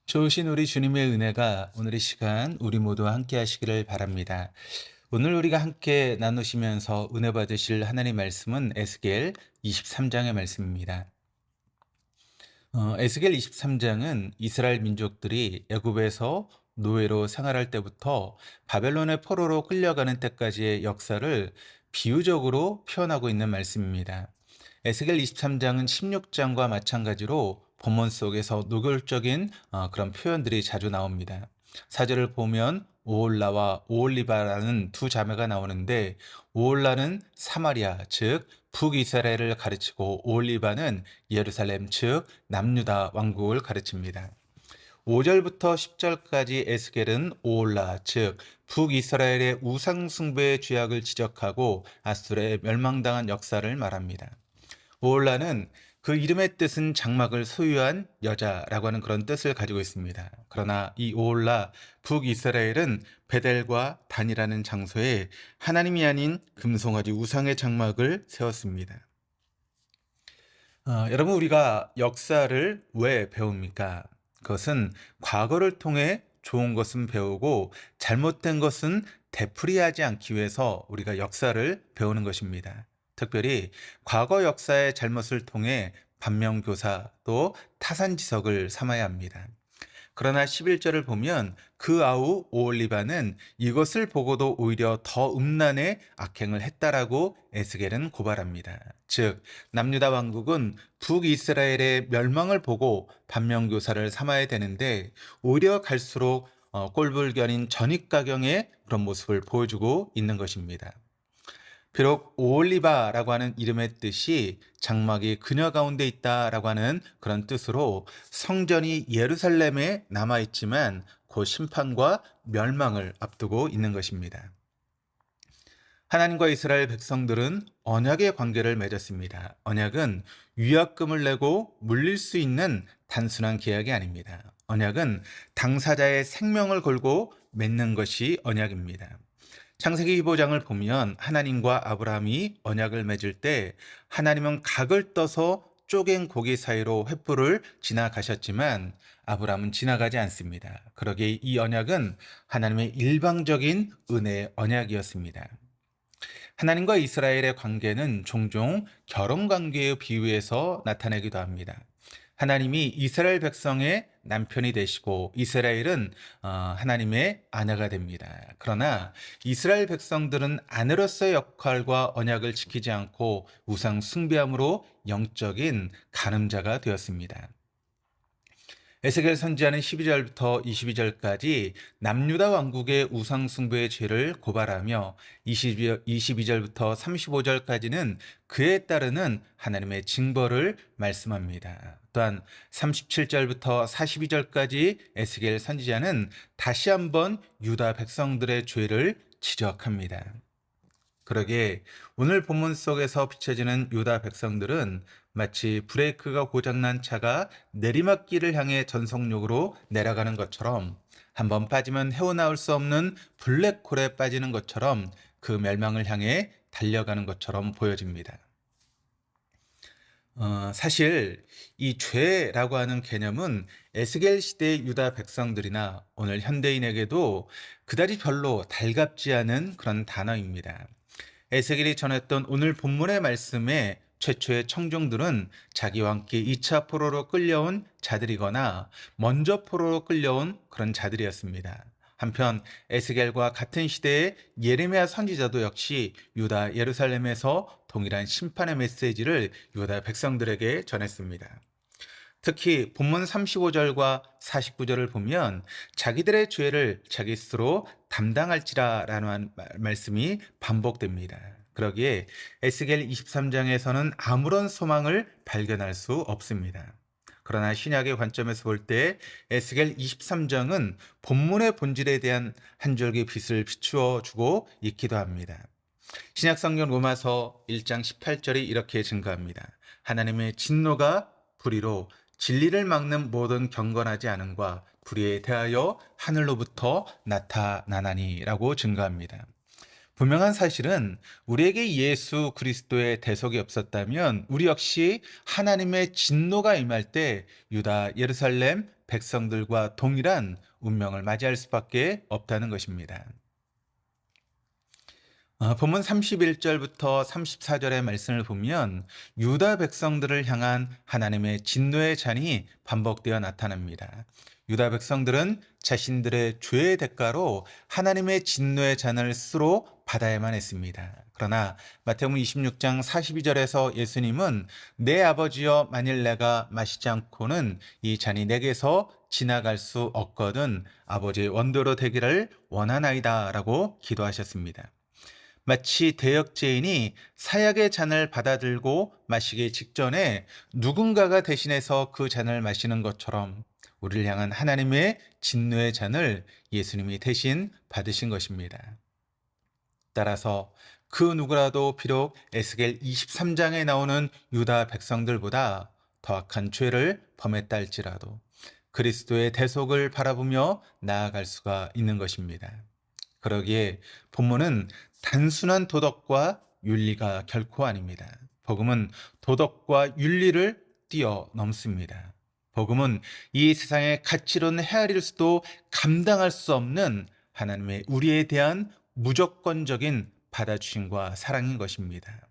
좋으신 우리 주님의 은혜가 오늘 이 시간 우리 모두와 함께 하시기를 바랍니다. 오늘 우리가 함께 나누시면서 은혜 받으실 하나님 말씀은 에스겔 23장의 말씀입니다. 에스겔 23장은 이스라엘 민족들이 애굽에서 노예로 생활할 때부터 바벨론의 포로로 끌려가는 때까지의 역사를 비유적으로 표현하고 있는 말씀입니다. 에스겔 23장은 16장과 마찬가지로 본문 속에서 노골적인 그런 표현들이 자주 나옵니다. 사절을 보면 오홀라와 오홀리바라는 두 자매가 나오는데, 오홀라는 사마리아 즉 북이스라엘을 가르치고 오홀리바는 예루살렘 즉 남유다 왕국을 가르칩니다. 5절부터 10절까지 에스겔은 오홀라 즉 북이스라엘의 우상 숭배의 죄악을 지적하고 아수르에 멸망당한 역사를 말합니다. 오홀라는 그 이름의 뜻은 장막을 소유한 여자라고 하는 그런 뜻을 가지고 있습니다. 그러나 이 오홀라 북이스라엘은 베델과 단이라는 장소에 하나님이 아닌 금송아지 우상의 장막을 세웠습니다. 여러분, 우리가 역사를 왜 배웁니까? 그것은 과거를 통해 좋은 것은 배우고 잘못된 것은 되풀이하지 않기 위해서 우리가 역사를 배우는 것입니다. 특별히 과거 역사의 잘못을 통해 반면교사 또 타산지석을 삼아야 합니다. 그러나 11절을 보면 그 아우 오올리바는 이것을 보고도 오히려 더 음란의 악행을 했다라고 에스겔은 고발합니다. 즉 남유다 왕국은 북이스라엘의 멸망을 보고 반면교사를 삼아야 되는데 오히려 갈수록 꼴불견인 전입가경의 그런 모습을 보여주고 있는 것입니다. 비록 오올리바라고 하는 이름의 뜻이 장막이 그녀 가운데 있다라고 하는 그런 뜻으로 성전이 예루살렘에 남아있지만 곧 심판과 멸망을 앞두고 있는 것입니다. 하나님과 이스라엘 백성들은 언약의 관계를 맺었습니다. 언약은 위약금을 내고 물릴 수 있는 단순한 계약이 아닙니다. 언약은 당사자의 생명을 걸고 맺는 것이 언약입니다. 창세기 15장을 보면 하나님과 아브라함이 언약을 맺을 때 하나님은 각을 떠서 쪼갠 고기 사이로 횃불을 지나가셨지만 아브라함은 지나가지 않습니다. 그러기에 이 언약은 하나님의 일방적인 은혜의 언약이었습니다. 하나님과 이스라엘의 관계는 종종 결혼 관계의 비유에서 나타내기도 합니다. 하나님이 이스라엘 백성의 남편이 되시고 이스라엘은 하나님의 아내가 됩니다. 그러나 이스라엘 백성들은 아내로서의 역할과 언약을 지키지 않고 우상 숭배함으로 영적인 간음자가 되었습니다. 에스겔 선지자는 12절부터 22절까지 남유다 왕국의 우상 숭배의 죄를 고발하며 22절부터 35절까지는 그에 따르는 하나님의 징벌을 말씀합니다. 또한 37절부터 42절까지 에스겔 선지자는 다시 한번 유다 백성들의 죄를 지적합니다. 그러게 오늘 본문 속에서 비춰지는 유다 백성들은 마치 브레이크가 고장난 차가 내리막길을 향해 전속력으로 내려가는 것처럼, 한번 빠지면 헤어나올 수 없는 블랙홀에 빠지는 것처럼 그 멸망을 향해 달려가는 것처럼 보여집니다. 사실 이 죄라고 하는 개념은 에스겔 시대의 유다 백성들이나 오늘 현대인에게도 그다지 별로 달갑지 않은 그런 단어입니다. 에스겔이 전했던 오늘 본문의 말씀에 최초의 청중들은 자기와 함께 2차 포로로 끌려온 자들이거나 먼저 포로로 끌려온 그런 자들이었습니다. 한편 에스겔과 같은 시대의 예레미야 선지자도 역시 유다 예루살렘에서 동일한 심판의 메시지를 유다 백성들에게 전했습니다. 특히 본문 35절과 49절을 보면 자기들의 죄를 자기 스스로 담당할지라라는 말씀이 반복됩니다. 그러기에 에스겔 23장에서는 아무런 소망을 발견할 수 없습니다. 그러나 신약의 관점에서 볼 때 에스겔 23장은 본문의 본질에 대한 한 줄기 빛을 비추어 주고 있기도 합니다. 신약 성경 로마서 1장 18절이 이렇게 증가합니다. 하나님의 진노가 불의로 진리를 막는 모든 경건하지 않음과 불의에 대하여 하늘로부터 나타나나니라고 증가합니다. 분명한 사실은 우리에게 예수 그리스도의 대속이 없었다면 우리 역시 하나님의 진노가 임할 때 유다 예루살렘 백성들과 동일한 운명을 맞이할 수밖에 없다는 것입니다. 본문 31절부터 34절의 말씀을 보면 유다 백성들을 향한 하나님의 진노의 잔이 반복되어 나타납니다. 유다 백성들은 자신들의 죄의 대가로 하나님의 진노의 잔을 스스로 받아야만 했습니다. 그러나 마태복음 26장 42절에서 예수님은 내 아버지여 만일 내가 마시지 않고는 이 잔이 내게서 지나갈 수 없거든 아버지의 원대로 되기를 원하나이다 라고 기도하셨습니다. 마치 대역죄인이 사약의 잔을 받아들고 마시기 직전에 누군가가 대신해서 그 잔을 마시는 것처럼 우리를 향한 하나님의 진노의 잔을 예수님이 대신 받으신 것입니다. 따라서 그 누구라도 비록 에스겔 23장에 나오는 유다 백성들보다 더 악한 죄를 범했다 할지라도 그리스도의 대속을 바라보며 나아갈 수가 있는 것입니다. 그러기에 본문은 단순한 도덕과 윤리가 결코 아닙니다. 복음은 도덕과 윤리를 뛰어넘습니다. 복음은 이 세상의 가치로는 헤아릴 수도 감당할 수 없는 하나님의 우리에 대한 무조건적인 받아주심과 사랑인 것입니다.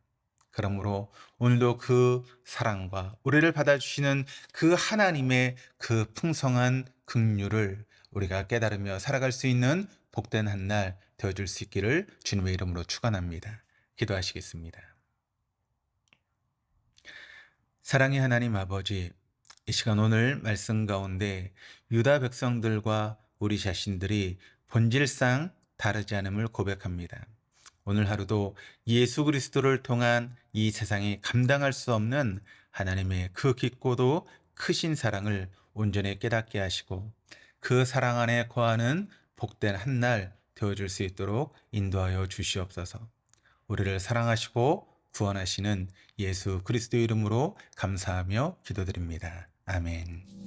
그러므로 오늘도 그 사랑과 우리를 받아주시는 그 하나님의 그 풍성한 긍휼을 우리가 깨달으며 살아갈 수 있는 복된 한 날 되어줄 수 있기를 주님의 이름으로 축원합니다. 기도하시겠습니다. 사랑의 하나님 아버지, 이 시간 오늘 말씀 가운데 유다 백성들과 우리 자신들이 본질상 다르지 않음을 고백합니다. 오늘 하루도 예수 그리스도를 통한 이 세상이 감당할 수 없는 하나님의 그 깊고도 크신 사랑을 온전히 깨닫게 하시고 그 사랑 안에 거하는 복된 한 날 되어줄 수 있도록 인도하여 주시옵소서. 우리를 사랑하시고 구원하시는 예수 그리스도 이름으로 감사하며 기도드립니다. 아멘.